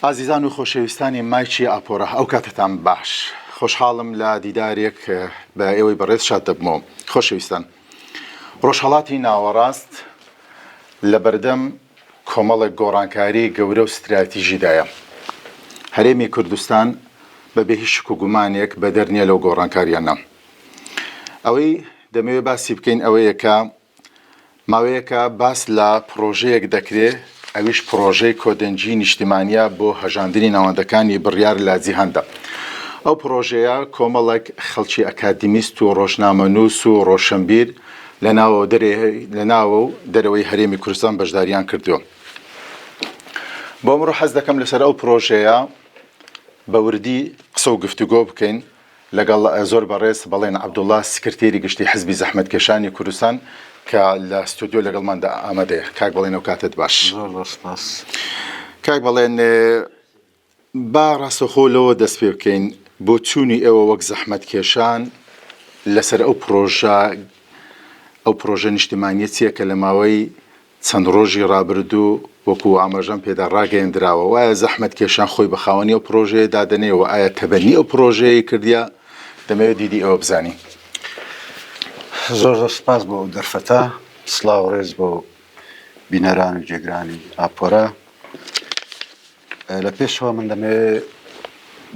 ئازیزان و خۆشەویستانی مایکی ئاپۆرە ئەو کاتتان باش خۆشحاڵم لە دیدارێک بە ئێوەی بەڕێز شاد دەبمەوە. خۆشەویستان، ڕۆژهەڵاتی ناوەڕاست لە بەردەم کۆمەڵێک گۆڕانکاری گەورە و استراتیژیدایە. هەرێمی کوردستان بەبێ هیچ شک و گومانێک بە دەرنیە لەو گۆڕانکاریانە. ئەوەی دەمەوێت باسی بکەین ئەوەیە کە ماوەیەکە باس لە پرۆژەیەک دەکرێت، ئەویش پرۆژەی کۆدەنجی نیشتیمانیە بۆ هەژاندنی ناوەندەکانی بڕیار لە جیهاندا. ئەو پرۆژەیە کۆمەڵێک خەڵکی ئەکادیمیست و ڕۆژنامەنووس و ڕۆشنبیر لە ناوە و دەرەوەی هەرێمی کوردستان بەشداریان کردووە. بۆ ئەمڕۆ حەز دەکەم لەسەر ئەو پرۆژەیە بە وردی قسە و گفتوگۆ بکەین لەگەڵ زۆر بەڕێز بەڵێن عەبدوڵڵا سکرتێری گشتی حیزبی زەحمەتکێشانی کوردستان کە لە ستودیۆ لەگەڵماندا ئامادەیە. کاک بەڵێن ئەو کاتت باش. زۆر سپاس. کاک بەڵێن با ڕاستەخۆ لەوە دەست پێ بکەین بۆ چوونی ئێوە وەک زەحمەتکێشان لەسەر ئەو پرۆژە نیشتیمانیە چییە کە لە ماوەی چەند ڕۆژی ڕابردوو وەکو ئاماژەم پێدا ڕاگەیەندراوە. وایە زەحمەتکێشان خۆی بەخاوەنی ئەو پرۆژەیە دادەنێەوە؟ ئایا تەبەنی ئەو پرۆژەیە کردیا؟ دەمەوێت دیدی ئەوە بزانی. زۆر سپاس بۆ دەرفەتە. سڵاو ڕێز بۆ بینەران و جێگرانی ئاپۆرە. لە پێشەوە من دەمەوێت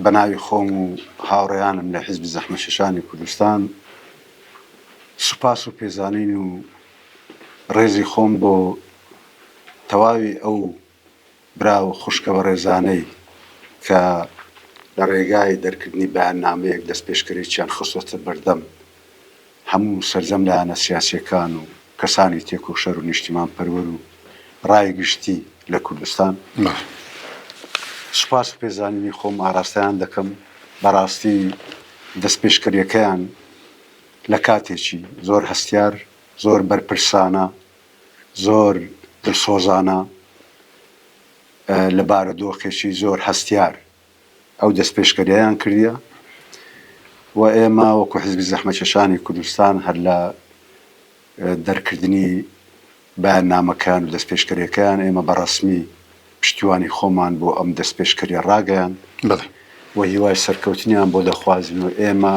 بە ناوی خۆم و هاوڕێیانم لە حیزبی زەحمەتکێشانی کوردستان سوپاس و پێزانین و ڕێزی خۆم بۆ تەواوی ئەو برا و خوشکە بە ڕێزانەی کە لە ڕێگای دەرکردنی بەیاننامەیەک دەست پێشکەرێکیان خستۆتە بەردەم هەموو سەرجەم لایەنە سیاسیەکان و کەسانی تێک و شەر و نیشتیمان پەروەر و ڕای گشتی لە کوردستان. سوپاس و پێزانینی خۆم ئاراستەیان دەکەم. بەڕاستی دەست پێشکەریەکەیان لە کاتێکی زۆر هەستیار، زۆر بەرپرسانە، زۆر دڵسۆزانە، لە بارودۆخێکی زۆر هەستیار ئەو دەست پێشکەریان کردیە و ئێمە وەکو حیزبی زەحمەتکێشانی کوردستان هەر لە دەرکردنی بەیاننامەکان و دەست پێشکەریەکەیان ئێمە بەڕەسمی پشتیوانی خۆمان بۆ ئەم دەست پێشکەریە ڕاگەیان و هیوای سەرکەوتنیان بۆ دەخوازین و ئێمە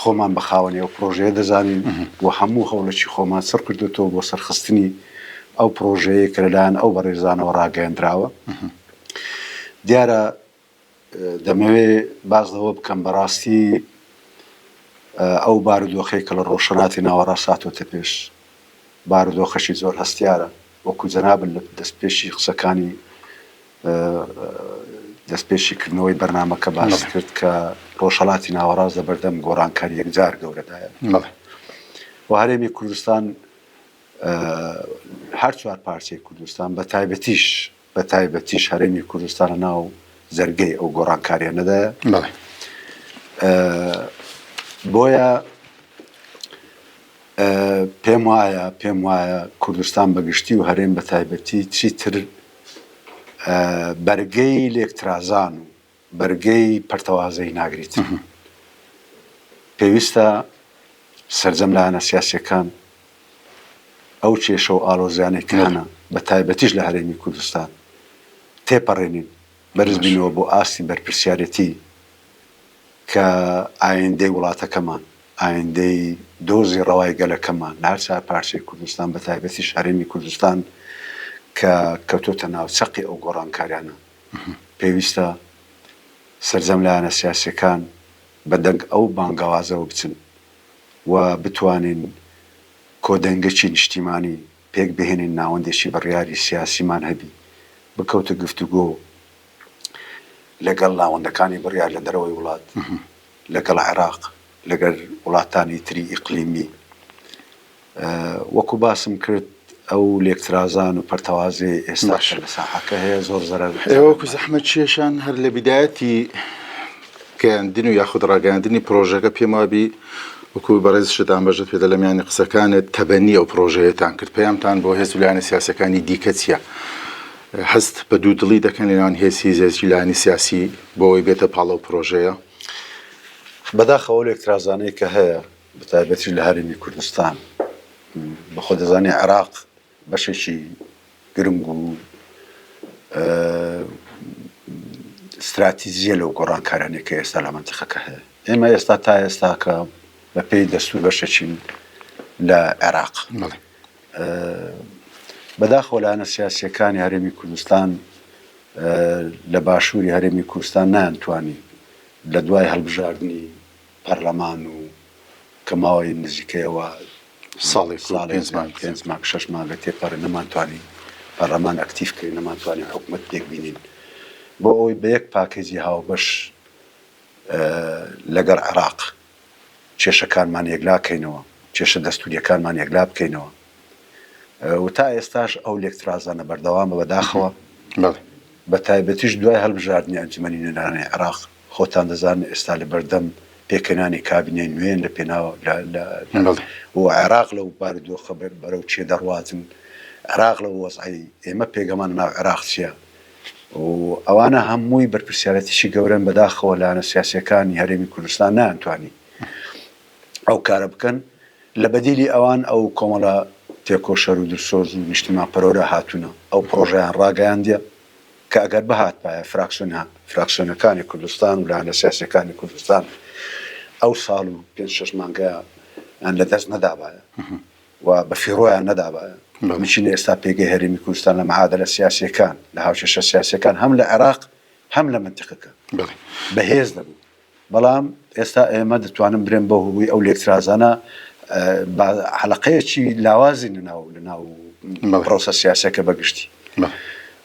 خۆمان بەخاوەنی ئەو پرۆژەیە دەزانین و هەموو هەوڵێکی خۆمان سەر کردوێتەوە بۆ سەرخستنی ئەو پرۆژەیە کە لەلایەن ئەو بەڕێزانەوە ڕاگەیەندراوە. دیارە دەمەوێت باز لەوە بکەم بەڕاستی ئەو بارودۆخەی کە لە ڕۆژهەڵاتی ناوەڕاست هاتووەتە پێش بارودۆخەشی زۆر هەستیارە، وەکو جەنابن لە دەستپێشی قسەکانی دەستپێشیکردنەوەی بەرنامەکە باس کرد کە ڕۆژهەڵاتی ناوەڕاست لە بەردەم گۆڕانکاری یەکجار گەورەدایە و هەرێمی کوردستان هەر چوار پارچەی کوردستان بە تایبەتیش هەرێمی کوردستان لە ناو زەرگەی ئەو گۆڕانکاریانەدایە. بۆیە پێم وایە کوردستان بەگشتی و هەرێم بە تایبەتی چیتر بەرگەی لێکترازان و بەرگەی پەرتەوازەی ناگریت. پێویستە سەرجەم لایەنە سیاسیەکان ئەو کێشە و ئاڵۆزیانەی کە هەنە بە تایبەتیش لە هەرێمی کوردستان تێپەڕێنین بەرز بینەوە بۆ ئاستی بەرپرسیارەتی کە ئایندەی وڵاتەکەمان، ئایندەی دۆزی ڕەوای گەلەکەمان لە هەر چوار پارچەی کوردستان بە تایبەتیش هەرێمی کوردستان کە کەوتۆتە ناو چەقی ئەو گۆڕانکاریانە پێویستە سەرجەم لایەنە سیاسیەکان بە دەنگ ئەو بانگەوازەوە بچن و بتوانین کۆدەنگەکی نیشتیمانی پێک بهێنین ناوەندێکی بڕیاری سیاسیمان هەبی بکەوتە گفتوگۆ لەگەڵ ناوەندەکانی بڕیار لە دەرەوەی وڵات، لەگەڵ عێراق، لەگەڵ وڵاتانی تری ئیقلیمی. وەکو باسم کرد ئەو لێکترازان و پەرتەوازەی ئێستا لە ساحەکە هەیە زۆر زەرەر. ئێوەکو زەحمەتکێشان هەر لە بیدایەتی گەیاندن و یاخود ڕاگەیاندنی پرۆژەکە پێم وابی وەکو بەڕێز شتان بەشت پێدا لە میانی قسەکانت تەبەنی ئەو پرۆژەیەتان کرد. پەیامتان بۆ هێز و لایەنە سیاسەکانی دیکە چییە؟ هەست بە دوودڵی دەکەن لەناوان هێزی زێزی لایەنی سیاسی بۆەوەی بێتە پاڵەو پرۆژەیە؟ بەداخەوە لێکترازانەی کە هەیە بە تایبەتی لە هەرێمی کوردستان بەخۆ دەزانی عێراق بەشێکی گرنگ و استراتیژیە لەو گۆڕانکارانێک کە ئێستا لە منتیقەکە هەیە ئێمە ئێستا تا ئێستا کە بە پێی دەستور بەشەچین لە عێراق بەداخەوە لایەنە سیاسیەکانی هەرێمی کوردستان لە باشووری هەرێمی کوردستان نایانتوانی لە دوای هەڵبژاردننی پەرلەمان و کە ماوەی نزیکەیەوە ساڵێک پێنج مانگ شەش مانگە تێپەڕێ نەمانتوانی پەرلەمان ئەکتیڤکەین نەمانتوانی حکوومەت تێک بینین بۆ ئەوەی بە یەک پاکێزی هاوبەش لەگەڵ عێراق کێشەکانمان یەکلاکەینەوە کێشە دەستوریەکانمان یەکلا بکەینەوە و تا ئێستاش ئەو لێکترازانە بەردەوامە بەداخەوە بە تایبەتیش دوای هەڵبژاردننی ئەنجومەنی نوێنەرانی عێراق خۆتان دەزانن ئێستا لە بەردەم پێکەنانی کابینەی نوێن لە پێناوە و عێراق لەو بارودۆخە بەرەو چێ دەڕواتن عێراق لە وەزعی ئێمە پێگەمان ناو عێراق چییە و ئەوانە هەمووی بەرپرسیارەتیشی گەورەن بەداخەوە لایەنە سیاسیەکانی هەرێمی کوردستان نایانتوانی ئەو کارە بکەن لە بەدیلی ئەوان ئەو کۆمەڵە تێکۆشەر و درسۆز و نیشتیمان پەرۆرە هاتوونە ئەو پرۆژەیان ڕاگەیاندیە کە ئەگەر بەهات پایە فراکسیۆنەکانی کوردستان و لایەنە سیاسیەکانی کوردستان ئەو ساڵ و 5-6 مانگەیە ئەن لە دەست نەدابایە و بە فیڕۆیان نەدابایە میچینە ئێستا پێگەی هەرێمی کوردستان لە مەعادلە سیاسیەکان لە هاوچێشە سیاسیەکان هەم لە عێراق هەم لە منتیقەکە بەهێز دەبوو بەڵام ئێستا ئێمە دەتوانم برێن بە هوی ئەو لێکترازانە حەلقەیەکی لاوازی لەناو پرۆسە سیاسیەکە بەگشتی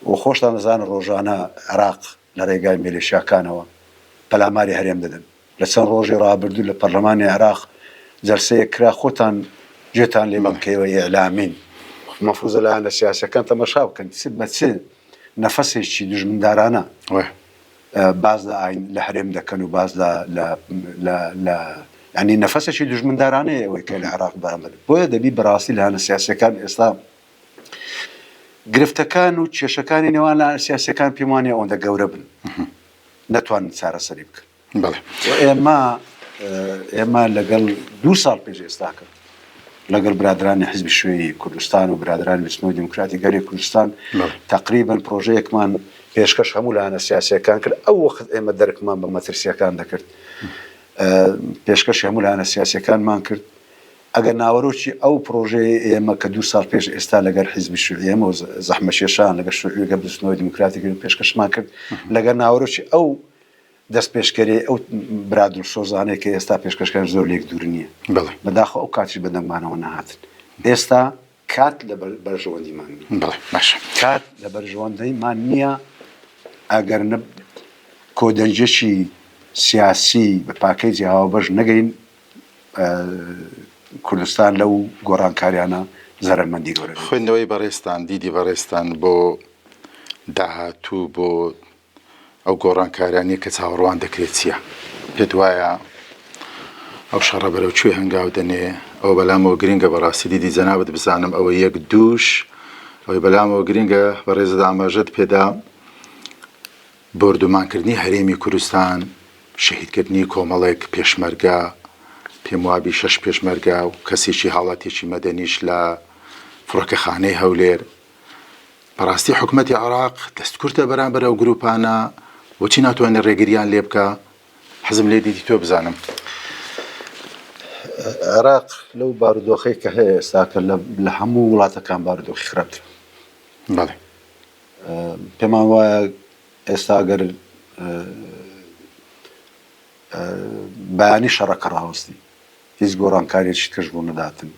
و خۆشتان دەزانن ڕۆژانە عێراق لە ڕێگای میلیشیاکانەوە پەلاماری هەرێم دەدەن لە چەند ڕۆژی ڕابردوو لە پەرلەمانی عێراق جەلسەیە کرا خۆتان گوێتان لێ بکەوە ئیعلامین مەفروضە لایەنە سیاسیەکان تەماشا بکەن بە چ نەفەسێکی دژمندارانە باز لە ئاین لە هەرێم دەکەن و باز لە ینی نەفەسێکی دژمندارانەیە ئەوەی کە لە عێراق بەرامبەر بۆیە دەبی بەڕاستی لایەنە سیاسیەکان ئێستا گرفتەکان و کێشەکانی نێوان لایەنە سیاسیەکان پێم وانییە ئەوەندە گەورە بن نەتوانن چارەسەری بکەن ئێمە لەگەڵ 2 ساڵ پێش ئێستاکە لەگەڵ برادرانی حیزبی شوێنی کوردستان و برادرانی بچمەوەی دیموکراتی گەری کوردستان تقریباً پرۆژەیەکمان پێشکەش هەموو لایەنە سیاسیەکان کرد ئەو وەخت ئێمە دەرکمان بە مەترسیەکان دەکرد پێشکەش هەموو لایەنە سیاسیەکانمان کرد ئەگەر ناوەڕۆکی ئەو پرۆژەیە ئێمە کە 2 ساڵ پێش ئێستا لەگەر حیزبی شوێنی ئێمە و زەحمەکێشان لەگەر شوێنی بچمەوەی دیموکراتی گەری پێشکەشمان کرد لەگەر ناوەڕۆکی ئەو دەست پێشکەری ئەو برادر سۆزانەیە کە ئێستا پێشکەشەکان زۆر لێک دوور نییە بەداخەوە ئەو کاتی بەدەنگمانەوە نەهاتن ئێستا کات لە بەرژەوەندیمان کات لە بەرژەوەندیمان نییە ئەگەر کۆدەنجێکی سیاسی بە پاکێجی هاوبەش نەگەین کوردستان لەو گۆڕانکاریانە زەرمەندی گەورە خوێندنەوەی بەڕێستان دیدی بەڕێستان بۆ داهاتوو بۆ ئەو گۆڕانکاریانی کە چاوەڕوان دەکرێت چییە پێت وایە ئەو شەڕە بەرەو کوێ هەنگاو دەنێ ئەو بەلامەوە گرنگە بەڕاستی دیدی جەنابەت بزانم ئەوە یەک دووش ئەوەی بەلامەوە گرنگە بەڕێزت ئاماژەت پێدا بردومانکردنی هەرێمی کوردستان شەهیدکردنی کۆمەڵێک پێشمەرگە پێم وابی 6 پێشمەرگە و کەسێکی حاڵاتێکی مەدەنیش لە فڕۆکەخانەی هەولێر بەڕاستی حکوومەتی عێراق دەستکورتە بەرامبەر ئەو گروپانە بۆچی ناتوانێت ڕێگریان لێ بکە حەزم لێ دیتی تۆ بزانم عێراق لەو بارودۆخەی کە هەیە ئێستاکە لە هەموو وڵاتەکان بارودۆخی خراپتر پێمان وایە ئێستا ئەگەر بەیانی شەڕەکە ڕاوەستی هیچ گۆڕانکاریەکی ترش بوو نەداتن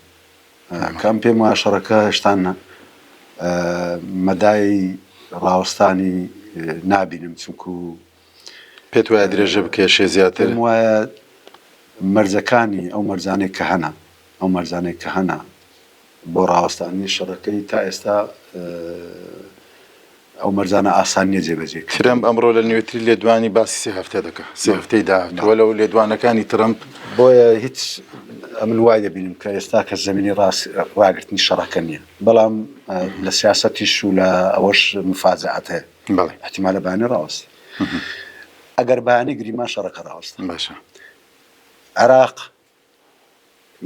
کەم پێم وایە شەڕەکە هێشتا مەدای ڕاوەستانی نابینم چونکو پێت وایە درێژە بکێشێ زیاتر پێم وایە مەرجەکانی ئەو مەرجانەی کە هەنا بۆ ڕاوەستانی شەڕەکەی تا ئێستا ئەو مەرجانە ئاسان نییە جێبەجێ ترەمپ ئەمڕۆ لە نوێتری لێدوانی باسی 3 هەفتە دەکە 3 هەفتەی داهاتووە لەو لێدوانەکانی ترەمپ بۆیە هیچ من وای دەبینم کە ئێستا کە زەمینی ڕاگرتنی شەڕەکە نییە بەڵام لە سیاسەتیش و لە ئەوەش مفاجعات هەیە احتیمالە بەیانی ڕاوەستی ئەگەر بەیانی گریمان شەڕەکە ڕاوەستە باشە عێراق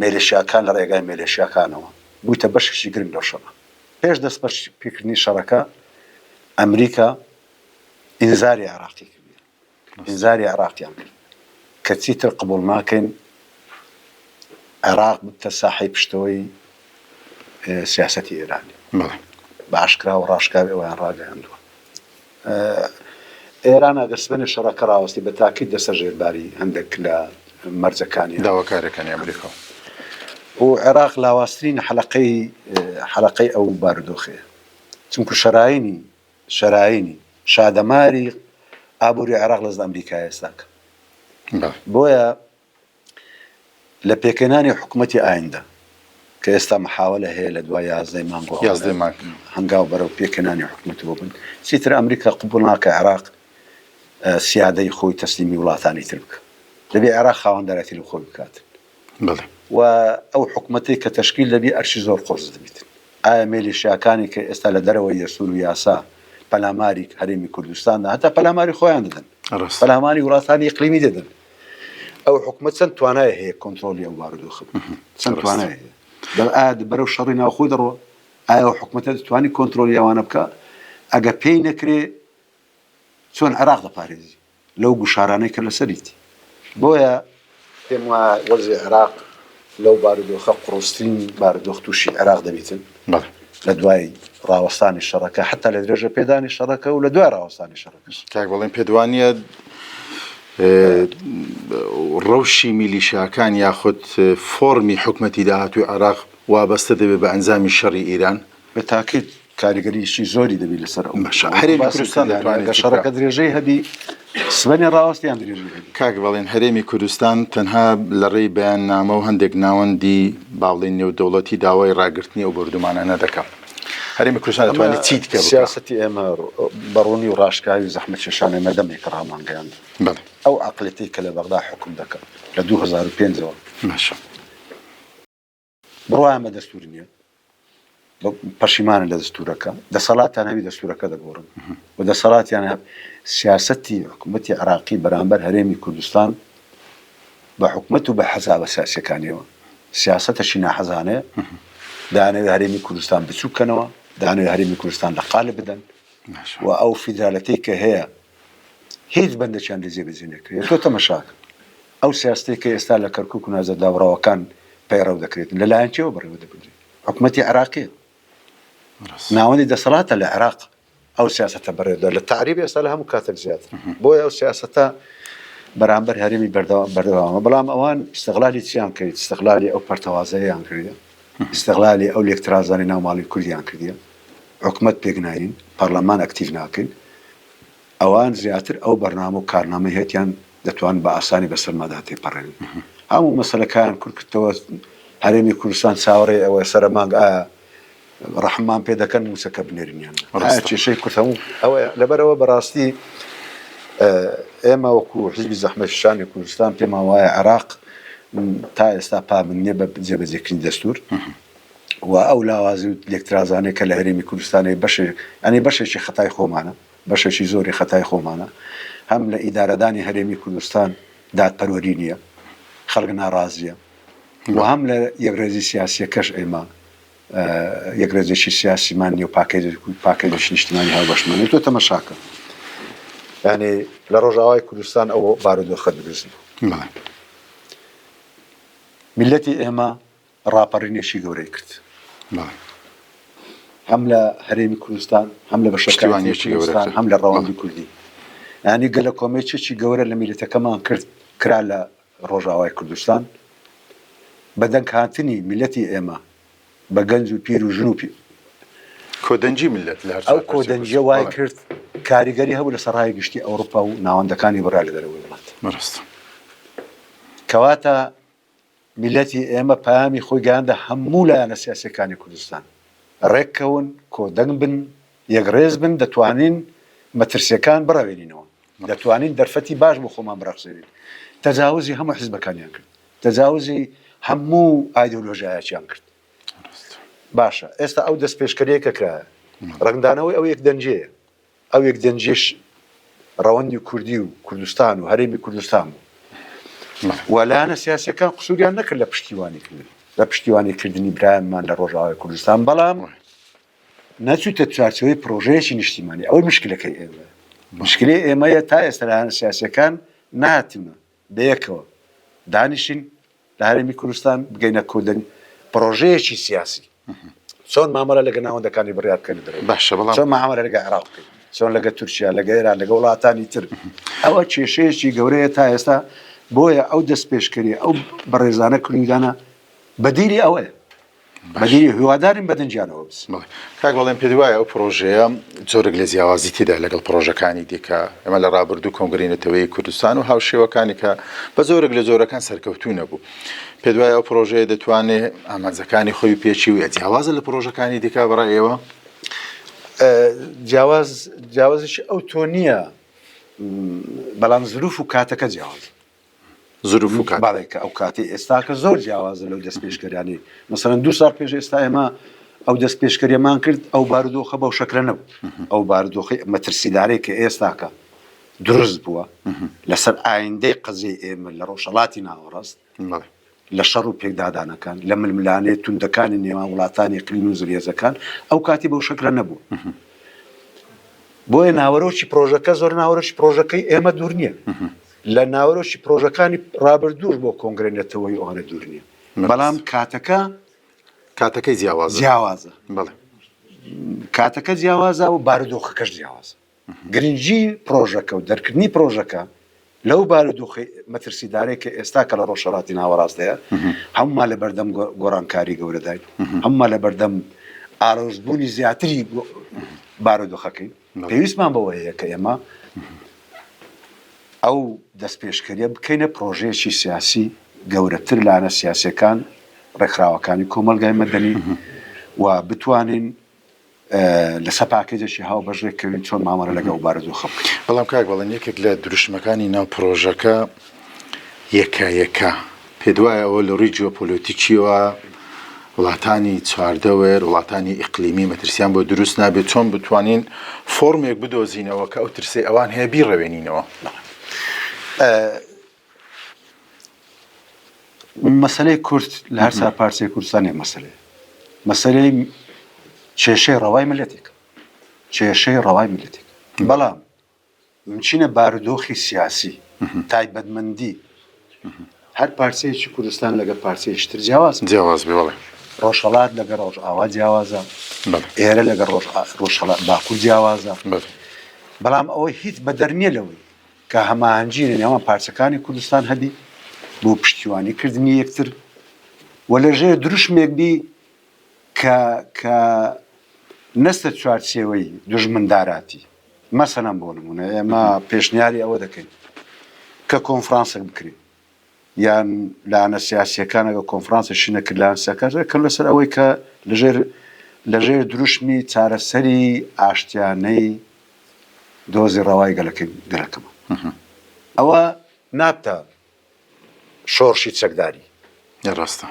مێلیشیاکان لە ڕێگای مێلیشیاکانەوە بوویتە بەشێکی گرنگ لەو شەڕە پێش دەست بەش پێکردنی شەڕەکە ئەمریکا ئینزاری عێراقی کردی ئینزاری عێراقیان کرد کە چیتر قبوڵ ناکەین عێراق بتە ساحەی پشتەوەی سیاسەتی ئێرانی بەڵێ بە ئاشکرا و ڕاشکاوی ئەویان ڕاگەیاندووە. ئێران ئەگەر سبەنی شەڕەکە ڕاوەستی بە تاکید دەسە ژێرباری هەندێک لە مەرجەکانی داواکارەکانی ئەمریکا و عێراق لاوااسترین حەلەقەی ئەو بارودۆخەیە چونکو شەرایینی شادەماری ئابووری عێراق لەزد ئەمریکای ئێستاکە بۆیە لە پێکەنانی حکوومەتی ئایندە کە ئێستا محاولە هەیە لە دوای 11 مانگ هەنگاو بەرەو پێکەنانی حکوومەت بۆ بن چیتر ئەمریکا قبول ناکە عێراق سیادەی خۆی تەسلیمی وڵاتانی تر بکە دەبێ عێراق خاوەندەرەتی لە خۆی بکات و ئەو حکوومەتی کە تەشکیل دەبێ ئەرشی زۆر قۆرز دەبێت. ئایا مێلیشیاکانی کە ئێستا لە دەرەوەی یەسوور و یاسا پەلاماری هەرێمی کوردستاندا هەتا پەلاماری خۆیان دەدەن پەلاماری وڵاتانی ئیقلیمی دەدەن ئەو حکوومەت چەند توانای هەیە کۆنتڕۆلی ئەو بارودۆخە چەند توانای هەیە ئایا بەرەو شەڕی ناوخۆی دەڕۆ ئایا ئەو حکوومەتە دەتوانی کۆنتڕۆلی ئەوانە بکە ئەگە پێی نەکرێ چۆن عێراق دەپارێزی لەو گوشارانەی کە لەسەریتی. بۆیە پێم وایە وەزعی عێراق لەو بارودۆخە قڕۆسترین بارودۆخ تووشی عێراق دەبێتن لە دوای ڕاوەستانی شەڕەکە حتا لە درێژە پێدانی شەڕەکە و لە دوای ڕاوەستانی شەڕەکەش کاک بەڵێن پێدوانیە ڕەوشی میلیشیاکان یاخود فۆرمی حکوومەتی داهاتوی عێراق وابەستە دەبێت بە ئەنجامی شەڕی ئیران بە تاکید کاریگەریشی زۆری دەبێت لەسەر هەرێمی کوردستان شەڕەکە درێژەی هەبی سبەنی ڕاوەستیان درێژی کاک بەڵێن هەرێمی کوردستان تەنها لە ڕێی بەیان نامە و هەندێک ناوەندی باڵێن نێودەوڵەتی داوای ڕاگررتنی ئەو بەردومانە نەدەکات. هەرێمی کوردستان دەتوانێت چیت کە سیاسەتی ئێمە بەڕوونی و ڕاشکاوی زەحمەت کێشانەی مەدەمێک ڕامانگەیاند ئەو عەقڵەتی کە لە بەغدا حکم دەکات لە 2005ەوە بڕوایان بە دەستوور نییە پەشیمانە لە دەستورەکە دەسەڵاتیان هەبی دەستورەکە دەگۆڕن و دەسەڵاتیان هەب سیاسەتی حکوومەتی عێراقی بەرامبەر هەرێمی کوردستان بە حکوومەت و بە حەزابە سیاسیەکانیەوە سیاسەتەشی ناحەزانەیە دانەوێت هەرێمی کوردستان بچووکەنەوە دانەوێت هەرێمی کوردستان لە قالب بدەن و ئەو فیدرالەتەی کە هەیە هیچ بەندێکیان لە جێبەجێ نەکرێت تۆ تەمەشاکە ئەو سیاستەی کە ئێستا لە کەرکووک و نازە داوڕەوەکان پەیڕەو دەکرێتن لەلایەن کێوە بەڕێوە دەبدرێت حکوومەتی عێراقیە ناوەندی دەسەڵاتە لە عێراق ئەو سیاسەتە بەڕێوەدا لە تعریب ئێستا لە هەموو کاتێک زیاتر بۆیە ئەو سیاسەتە بەرامبەر هەرێمی بەردەوامە بەڵام ئەوان استیغلالی چیان کرد استیغلالی ئەو پەرتەوازەیەیان کردە استیغلالی ئەو لێکترازانی ناو ماڵی کوردیان کردیە حکوومەت پێکناین پەرلەمان ئەکتیڤ ناکەین ئەوان زیاتر ئەو بەرنامە و کارنامە هێتیان دەتوان بە ئاسانی بەسەرمادا تێپەڕێن هەموو مەسەلەکان کورد کردەوە هەرێمی کوردستان چاوەڕێ ئەوە سەر مانگ ئایا ڕەحمان پێ دەکەن موسەکە بنێرنیان کێشەی کورد هەموو ئەوە لەبەرەوە بەڕاستی ئێمە وەکو حیزبی زەحمەتکێشانی کوردستان پێمان وایە عێراق تا ئێستا پابند نییە بە جێبەجێکردنی دەستور و ئەو لاوازی و لێکترازانەی کە لە هەرێمی کوردستانی بەشێکی خەتای خۆمانە بەشێکی زۆری خەتای خۆمانە هەم لە ئیدارەدانی هەرێمی کوردستان دادپەروەری نییە خەڵک ناڕازیە و هەم لە یەکڕێزی سیاسیەکەش ئێمە یەکڕێزێکی سیاسیمان نیە و پاکێزێکی نیشتیمانی هاوبەشمانێت تۆ تەمەشاکە یعنی لە ڕۆژاوای کوردستان ئەوە بارودۆخە دروست میلەتی ئێمە ڕاپەڕینێکی گەورەی کرد هەم لە هەرێمی کوردستان هەم لە بەشەکانی کوردستان هەم لە ڕەوەندی کوردی ینی گەلە کۆمەچێکی گەورە لە میلەتەکەمان کرا لە ڕۆژاوای کوردستان بەدەنگ هاتنی میلەتی ئێمە بە گەنج و پیر و ژنوپی کۆدەنجی میلەت ئەو کۆدەنجە وای کرد کاریگەری هەبوو لە سەرای گشتی ئەوروپا و ناوەندەکانی بڕا لە دەرەوەی وڵات کەواتە میلەتی ئێمە پامی خۆی گەیاندە هەموو لایەنە سیاسیەکانی کوردستان ڕێککەون کۆدەنگ بن یەکڕێز بن دەتوانین مەترسیەکان بڕاوێنینەوە دەتوانین دەرفەتی باش بۆ خۆمان بڕەخسێنین تەجاوزی هەموو حیزبەکانیان کرد تەجاوزی هەموو ئایدۆلۆژیایەکیان کرد باشە ئێستا ئەو دەست پێشکەریەکە کرایە ڕنگدانەوەی ئەو یەکدەنجەیە ئەو یەکدەنجێش ڕەوەندی کوردی و کوردستان و هەرێمی کوردستان و لایەنە سیاسیەکان قسووریان نەکرد لە پشتیوانیکردن لە پشتیوانیکردنی برایانمان لە ڕۆژاوای کوردستان بەڵام نەچووتە چارچەوەی پرۆژەیەکی نیشتیمانی ئەوەی مشکلەکەی ئێمە مشکلی ئێمەیە تا ئێستا لە سیاسەکان نهاتمە بەیەکەوە دانیشین لە هەرێمی کوردستان بگەینە کۆدەنی پرۆژەیەکی سیاسی چۆن مامەڵە لەگە ناوەندەکانی بڕیار بکەن دەرەوە باشە بەڵام چۆن مامەڵە لەگە عێراق بکەین چۆن لەگە تورکیا لەگە ئێران لەگە وڵاتانی تر ئەوە کێشەیەکی گەورەیە تا ئێستا بۆیە ئەو دەست پێشکەری ئەو بەڕێزانە کوردیدانە بەدیری ئەوەیە بەدیری هیوادارین بەدەنجیانەوە بس بڵێ کاک بەڵێن پێ وایە ئەو پرۆژەیە جۆرێک لە جیاوازی تێدا لەگەڵ پرۆژەکانی دیکە ئەمە لە ڕابردوو کۆنگرێنێتەوەی کوردستان و هاوشێوەکانی کە بە زۆرێک لە جۆرەکان سەرکەوتوو نەبوو پێ وایە ئەو پرۆژەیە دەتوانێت ئامانجەکانی خۆی پێچی و جیاوازە لە پرۆژەکانی دیکە بەڕای ئێوە جیاوازش ئەو تۆ نییە بەڵام زروف و کاتەکە جیاواز زروف و کات باڵێکە ئەو کاتی ئێستاکە زۆر جیاوازە لەو دەست پێشکەریانی مەسەرەن 2 ساڵ پێش ئێستا ئێمە ئەو دەست پێشکەریەمان کرد ئەو بارودۆخە بەو شەکرە نەبوو ئەو بارودۆخی مەترسیدارەی کە ئێستاکە دروست بووە لەسەر ئایندەی قەزەی ئێمە لە ڕۆژهەڵاتی ناوەڕاست لە شەڕ و پێکدادانەکان لە ململانێت توندەکانی نێوان وڵاتانی قلین و زریێزەکان ئەو کاتی بەو شەکرە نەبوو بۆیە ناوەرۆکی پرۆژەکە زۆر ناوەرۆکی پرۆژەکەی ئێمە دوور نییە لە ناوەرۆکی پرۆژەکانی ڕابردوور بۆ کۆنگرێنێتەوەی ئەوانە دوور نییە بەڵام کاتەکەی جیاوازە بڵێ کاتەکە جیاوازە و بارودۆخەکەش جیاوازە گرنگی پرۆژەکە و دەرکردنی پرۆژەکە لەو بارودۆخی مەترسیدارەی کە ئێستا کە لە ڕۆژهەڵاتی ناوەڕاستەیە هەمومان لە بەردەم گۆڕانکاری گەورەداین هەمومان لە بەردەم ئاڵۆزبوونی زیاتری بارودۆخەکەی پێویستمان بەوەیە کە ئێمە ئەو دەست پێشکەریە بکەینە پرۆژەیەکی سیاسی گەورەتر لانە سیاسەکان ڕێکخراوەکانی کۆمەلگای مەدەنی و بتوانین لە سەپاکێجێکی هاو بەژێکەوین چۆن مامەرە لەگەڵ بارودۆخە بکەین بەڵام کاک بەڵێن یەکێک لە دروشمەکانی ناو پرۆژەکە یەکە پێ وایە ئەوە لە ڕووی جیۆپۆلیتیکیەوە وڵاتانی چواردەوێر وڵاتانی ئیقلیمی مەترسیان بۆ دروست نابێت چۆن بتوانین فۆرمێک بدۆزینەوە کە ئەو ترسی ئەوان هەیە بیڕەوێنینەوە مەسەلەی کورد لە هەر سا پارچەی کوردستان مەسەلەی کێشەی ڕەوای ملەتێک کێشەی ڕەوای ملەتێک بەڵام چینە بارودۆخی سیاسی تایبەتمەندی هەر پارچەیەکی کوردستان لەگە پارچەیەشتر جیاواز بڵێ ڕۆژهەڵات لەگە ڕۆژئاوا جیاوازە ئێرە لەگە ڕۆژهەڵات باکوور جیاوازە بەڵام ئەوە هیچ بەدەر نییە لەوەی کە هەماهەنگگیرە نێوان پارچەکانی کوردستان هەبی بۆ پشتیوانیکردنی یەکتر و لەژێر دروشمێک بی کە نەستە چوارچێوەی دژمنداراتی مەسەلەن بۆ نمونە ئێمە پێشنیاری ئەوە دەکەین کە کۆنفرانسێک بکرێت یان لاانە سیاسیەکانەگە کۆنفرانسێکی نەکرد لاان سیاکە لەسەر ئەوەی کە لەژێر دروشمی چارەسەری ئاشتیانەی دۆزی ڕەوای گەلەکەمە ئەوە نابتە شۆڕشی چەکداری ڕاستە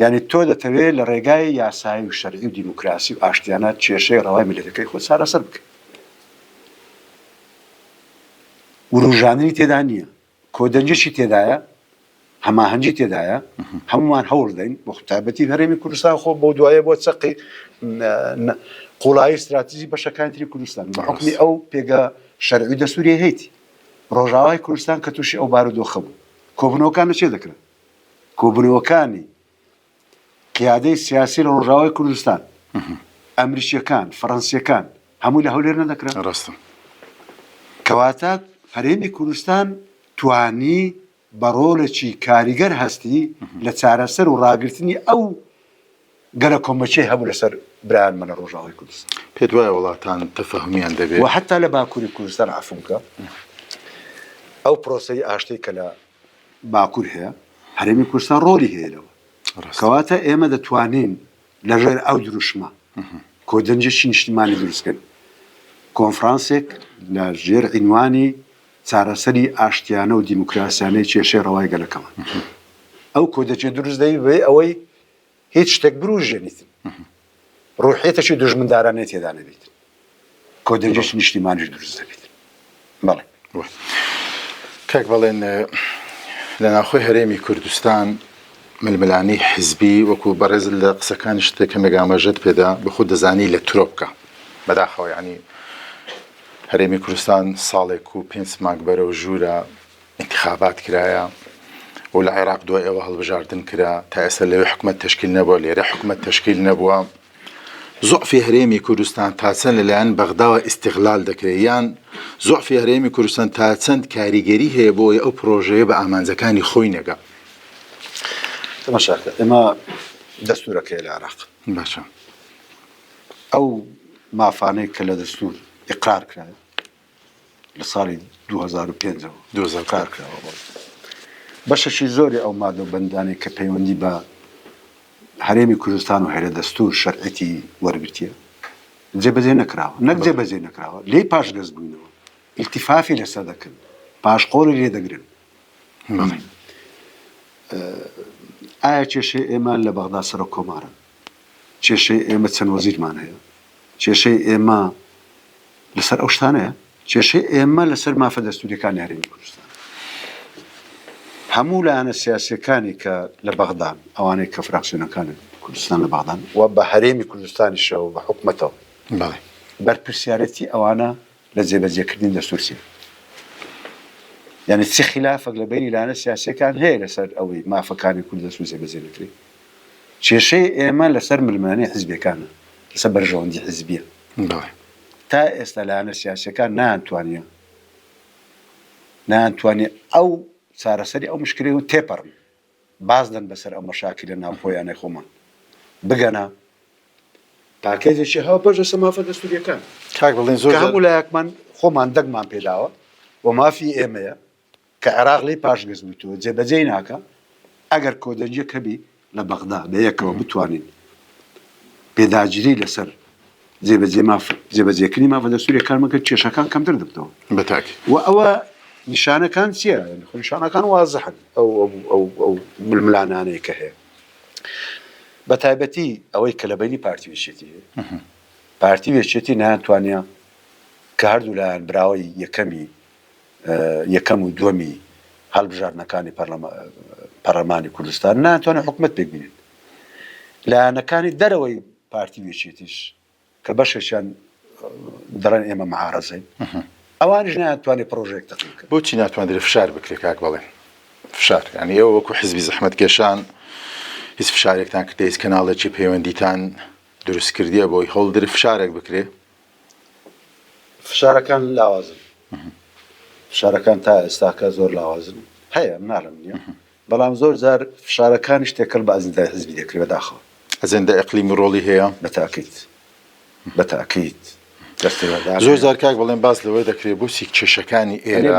یعنی تۆ دەتەوێت لە ڕێگای یاسایی و شەرعی و دیموکراسی و ئاشتیانە کێشەی ڕەوای ملەتەکەی خۆ چارەسەر بکە وروژاننی تێدا نییە کۆدەنجێکی تێدایە هەماهەنگی تێدایە هەمومان هەوڵ دەین بۆ تایبەتی هەرێمی کوردستان خۆ بۆ دوایە بۆ چەقی قوڵایی استراتیژی بەشەکانی تری کوردستان بە حکمی ئەو پێگە شەرعی دەسووری هەیەی ڕۆژاوای کوردستان کە تووشی ئەو بارودۆخە بوو کۆبنەوەکان چێ دەکرێت کۆبنەوەکانی قیادەی سیاسی لە ڕۆژاوای کوردستان ئەمریکیەکان فەڕەنسیەکان هەمووی لە هەولێر نەدەکرا ڕاستە کەواتە هەرێمی کوردستان توانی بە ڕۆڵێکی کاریگەر هەستی لە چارەسەر و ڕاگررتنی ئەو گەلە کۆمەچەی هەبوو لەسەر برایانمە لە ڕۆژاوای کوردستان پێت وایە وڵاتان تەفەهمیان دەبێت و حتا لە باکووری کوردستان عفوکە ئەو پرۆسەی ئاشتەی کە لە باکوور هەیە هەرێمی کوردستان ڕۆلی هەیەەوە کەواتە ئێمە دەتوانین لەژێر ئەو دروشمە کۆدەنجێکی نیشتیمانی دروستکەن کۆنفرانسێک لە ژێر عینوانی چارەسەری ئاشتیانە و دیموکراسیانەی کێشەی ڕەوای گەلەکەمان ئەو کۆدەچێ دروست دەی بێ ئەوەی هیچ شتێک بروژێنیتن ڕوحێتەکی دژمندارانەی تێدا نەبێت کۆدەنجێکی نیشتیمانیش دروست دەبێت بەڵێ کاک بەڵێن لە ناوخۆی هەرێمی کوردستان ململانی حزبی وەکو بەڕێز لە قسەکانی شتێک کە مێگامەژەت پێدا بەخۆ دەزانی لە ترۆ بکە بەداخەوە ینی هەرێمی کوردستان ساڵێک و 5 مانگ بەرەو ژوورە انتخابات کرایە و لە عێراق دوای ئێوە هەڵبژاردن کرا تا ئێستا لەوێ حکومەت تشکیل نەبووە لێرە حکومەت تشکیل نەبووە زوعفی هەرێمی کوردستان تا چەند لەلایەن بەغداوە ئیستیغلال دەکرێت یان زوعفی هەرێمی کوردستان تا چەند کاریگەری هەیە بۆی ئەو پرۆژەیە بە ئامانجەکانی خۆی نەگا تەماشاکە ئێمە دەستورەکەی لە عێراق باشە ئەو مافانەی کە لە دەستور ئیقرار کرا لە ساڵی 2005 قرار کراوە بەشەشی زۆری ئەو مادە و بەندانەی کە پەیوەندی بە هەرێمی کوردستان و هەیە دەستور شەرعەتی وەرگرتیە جێبەجێ نەکراوە نەک جێبەجێ نەکراوە لێی پاشگەز بوونەوە ئیلتیفافی لەسەر دەکەن پاشقۆری لێ دەگرن ئایا کێشەی ئێمە لە بەغدا سەرۆک کۆمارە کێشەی ئێمە چەند وەزیرمان هەیە کێشەی ئێمە لەسەر ئەو شتانەیە کێشەی ئێمە لەسەر مافە دەستوریەکانی هەرێمی کوردستان هەموو لایەنە سیاسیەکانی کە لە بەغدان ئەوانەی کە فراکسیۆنەکانی کوردستان لە بەغدان و بە هەرێمی کوردستانیشەوە بە حکومەتەوە بەڵێ بەرپرسیارەتی ئەوانە لە جێبەجێکردنی دەستورسی یعنی چی خلافێک لە بینی لایەنە سیاسیەکان هەیە لەسەر ئەوەی مافەکانی کورد دەستور جێبەجێ نەکرێت کێشەی ئێمە لەسەر ململانەی حیزبیەکانە لەسەر بەرژەوەندی حیزبیە بەڵێ تا ئێستا لایەنە سیاسیەکان نانتوانێ ئەو چارەسەری ئەو مشکلەی و تێپەڕن باز دەن بەسەر ئەو مەشاکلە ناوخۆیانەی خۆمان بگەنە پاکێجێکی هاو بەش لەسەر مافە دەستوریەکان کاک بڵێن زۆر کە هەموو لایەکمان خۆمان دەگمان پێداوە و مافی ئێمەیە کە عێراق لێی پاشگەز بوویتەوە جێبەجێی ناکە ئەگەر کۆدەنجیەک هەبی لە بەغدا لە یەکەوە بتوانین پێداگیری لەسەر جێبەجێکردنی مافە دەستوریەکانمان کرد کێشەکان کەمتر دەبتەوە بەتاکی و ئەوە نیشانەکان چییە؟ نیشانەکان وازەحن ئەو ململانانەی کە هەیە بە تایبەتی ئەوەی کە لە بینی پارتی وێچێتی پارتی وێچێتی ناتوانێت کە هەردوو لایەن براوەی یەکەم و دووەمی هەڵبژاردنەکانی پەرلەمانی کوردستان ناتوانێت حکومەت پێک بینێت لایەنەکانی دەرەوەی پارتی وێچێتیش کە بەشێکیان دەڕێن ئێمە معارەزەین ئەوانش ناتوانێت پرۆژێک تەقیم بکەن بۆچی ناتوانێت فشار بکرێت کاک بڵێن فشار یعنی ئێوە وەکو حیزبی زەحمەتکێشان هیچ فشارێکتان کردە هیچ کەناڵێکی پەیوەندیتان دروست کردیە بۆی هەوڵدر فشارێک بکرێ فشارەکان لاوازن فشارەکان تا ئێستاکە زۆر لاوازن هەیە ناڵم نییە بەڵام زۆر جار فشارەکانی شتێکل بە ئەزیندای حیزبی دەکرێت بەداخەوە ئەزێندە ئەقلیمی ڕۆڵی هەیە بەتاکید زۆر جار کاک بڵێن باز لەوەی دەکرێت بۆ سی کێشەکانی ئێرە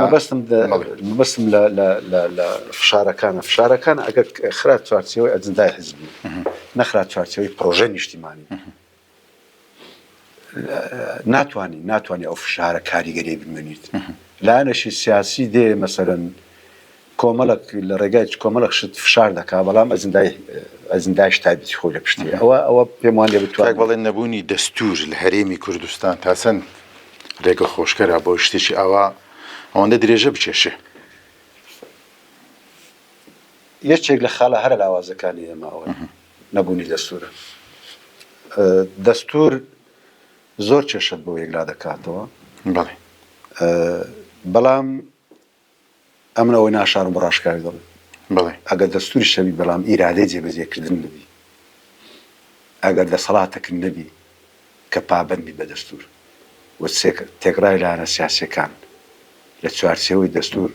مەبەستم لە فشارەکان ئەگەر خرات چوارچێوەی ئەجندای حیزبی نەخرات چوارچێوەی پرۆژەی نیشتیمانی ناتوانانی ئەو فشارە کاریگەری بمێنیت لایەنێکی سیاسی دێ مەسەرەن کۆمەڵک لە ڕێگای کۆمەڵک شت فشار دەکا بەڵام ئەزیندایش تایبەتی خۆی لە پشتی ئەوە پێم وانێ بتوانێت بڵێن نەبوونی دەستور لە هەرێمی کوردستان تا چەند ڕێگە خۆشکەرە بۆ شتێکی ئەوەندە درێژە بچێشێ یەکێک لە خاڵە هەرە لاوازەکانی ئێمەوە نەبوونی دەستورە دەستور زۆر کێشت بۆ یەکلا دەکاتەوە بەڵێ بەڵام ئەمنەوەی ناشارم بە ڕاشکاری دەڵێ بڵێ ئەگەر دەستوری شەوی بەڵام ئیرادەی جێبەجێکردن نبی ئەگەر دەسەڵاتەکن نەبی کە پابەندی بە دەستور و تێکڕای لایەنە سیاسیەکان لە چوارچێوەی دەستور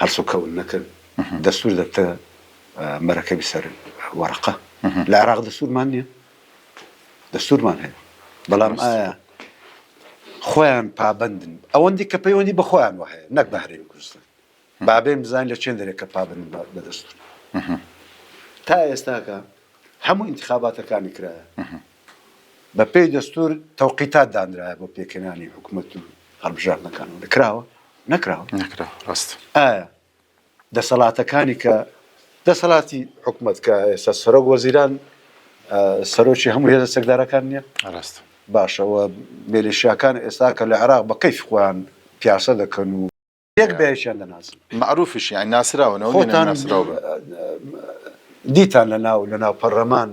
هەڵسوکەون نەکرد دەستور دەبتە مەرەکەبی سەر وەرەقە لە عێراق دەستورمان نییە دەستورمان هەیە بەڵام ئایا خۆیان پابندن ئەوەندی کە پەیوەندی بە خۆیان وهەیە نەک بە هەرێمی کوردستان بابێن بزانین لە چێن دەرێک کە پابند بە دەستور تا ئێستاکە هەموو ئینتیخاباتەکانی کرایە بە پێی دەستور تەوقیتات دانرایە بۆ پێکەنانی حکوومەت و هەڵبژاردنەکانەوە کراوە نەکراوە ڕاست ئایا دەسەڵاتەکانی کە دەسەڵاتی حکوومەت کە ئێستا سەرۆک وەزیران سەرۆکی هەموو هێزە سەکدارەکان نییە ڕاست باشەوە مێلیشیاکان ئێستا کە لە عێراق بە کەیف خۆیان پیاسە دەکەن و یەک بەیەکیان دەناسن معروفش یعنی ناسراونەوە دیتان لە ناو پەرلەمان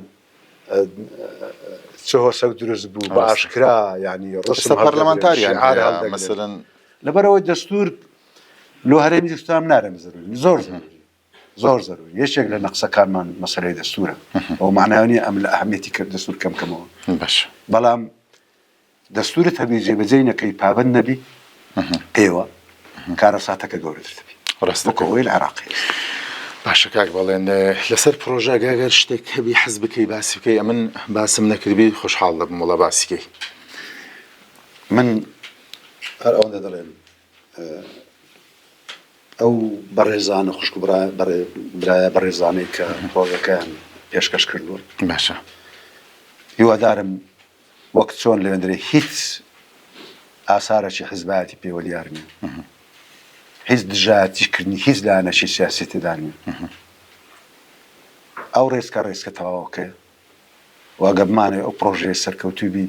چه هۆسەک دروست بوو بە ئاشکرا ینی ئێستا پەرلەمانتاریان هەیە مثلا مثلەن لەبەرەوەی دەستور لۆ هەرێمی کوردستان نارێم زەروری زۆر زەروری یەکێک لە نەقسەکانمان مەسەلەی دەستورە ئەو معناوی نییە ئەم لە ئەهمیەتی کرد دەستور کەمکەمەوە باش بەڵام دەستورت هەبی جێبەجێی نەکەی پابند نەبی ئێوە کارە ساتەکە گەورەتر دەبی ڕاستەکە وەکەوەی لە عێراقی باشە کاک بەڵێن لەسەر پرۆژە گەگەر شتێک هەبی حەز بکەی باسی بکەی ئەمن باسم نەکردبی خۆشحاڵ دەبم وڵا باسیکەی من هەر ئەوەندە دەڵێن ئەو بەڕێزانە خوشک و برایە بەڕێزانەی کە پرۆژەکەیان پێشکەش کردووە باشە هیوادارم وەک چۆن لەوێندرێ هیچ ئاسارێکی حزبایەتی پێوە دیار نییە هیچ دژایەتیکردنی هیچ لایەنێکی سیاسی تێدا نییە ئەو ڕێزکە تەواوەکەیە و ئەگە بمانێ ئەو پرۆژەیە سەرکەوتووی بی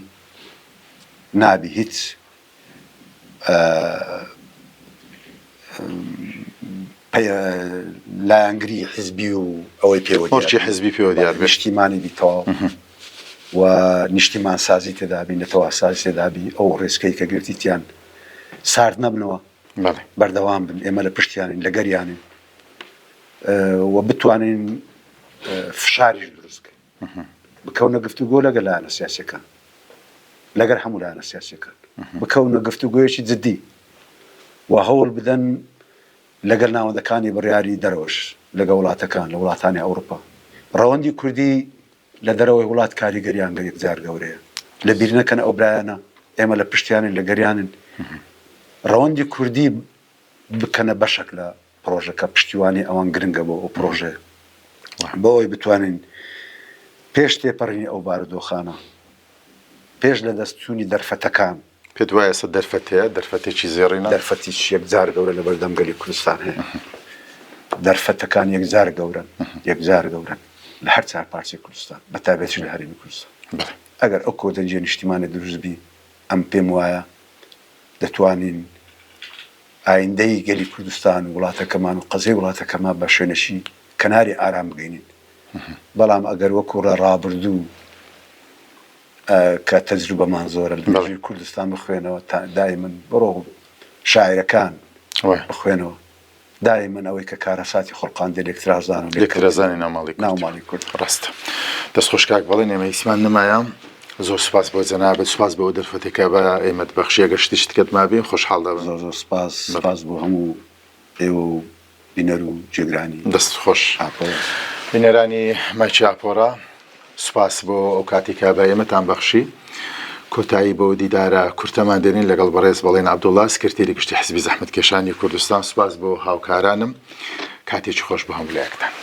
نابی هیچ لایەنگری حزبی و ئەوەی پێوە هۆرچی حزبی پێوە دیار بێت نیشتیمانی بیتەوە و نیشتیمان سازی تێدابی نەتەوە سازی تێدابی ئەو ڕێزکەی کە گرتیتیان سارد نەبنەوە بەڵێ بەردەوام بن ئێمە لە پشتیانین لەگەریانین و بتوانین فشاریش دروستکەین بکەونە گفتوگۆ لەگەر لایەنە سیاسیەکان لەگەر هەموو لایەنە سیاسیەکان بکەونە گفتوگۆیەکی جددی و هەوڵ بدەن لەگەر ناوەندەکانی بڕیاری دەرەوەش لەگە وڵاتەکان لە وڵاتانی ئەوروپا ڕەوەندی کوردی لە دەرەوەی وڵات کاریگەریان یەکجار گەورەیە لە بیر نەکەن ئەو برایانە ئێمە لە پشتیانین لە گەریانن ڕەوەندی کوردی بکەنە بەشێک لە پرۆژەکە پشتیوانی ئەوان گرنگە بۆ ئەو پرۆژێ بۆەوەی بتوانین پێش تێپەڕینی ئەو بارودۆخانە پێش لە دەستچوونی دەرفەتەکان پێت وایە سە دەرفەت هەیە دەرفەتێکی زێڕینە دەرفەتیش یەکجار گەورە لە بەردەمگەلی کوردستان هەیە دەرفەتەکان یەکجار گەورن لە هەر چار پارچەی کوردستان بەتایبەتیش لە هەرێمی کوردستان ئەگەر ئەو کۆدەنجیە نیشتیمانی دروست بی ئەم پێم وایە دەتوانین ئایندەی گەلی کوردستان و وڵاتەکەمان و قەزەی وڵاتەکەمان بە شوێنەشی کەناری ئارام بگەینین بەڵام ئەگەر وەکو ڕابردوو کە تەجروبەمان زۆرە لە کوردستان بخوێنەوە دایمەن بڕۆ شاعیرەکان بخوێنەوە دایمەن ئەوەی کە کارەساتی خۆڵقاندە لێکترازانی ناوماڵی کورد ڕاستە دەستخۆش کاک بەڵێن ئێمە هیچمان نەمایە زۆر سپاس بۆ جەنابەت سپاس بۆ دەرفەتێکە بە ئێمەت بەخشیە گەشتی شتکت مابین خۆشحاڵ دەبن زۆر سپاس بۆ هەموو ئێوە و بینەر و جێگرانی دەست خۆش بینەرانی مایکی ئاپۆرە سپاس بۆ ئەو کاتێکە بە ئێمەتان بەخشی کۆتایی بۆ دیدارە کورتەمان دێنین لەگەڵ بەڕێز بەڵێن عەبدوڵڵا سکرتێری گشتی حیزبی زەحمەتکێشانی کوردستان سپاس بۆ هاوکارانم کاتێکی خۆش بۆ هەموو لایەکتان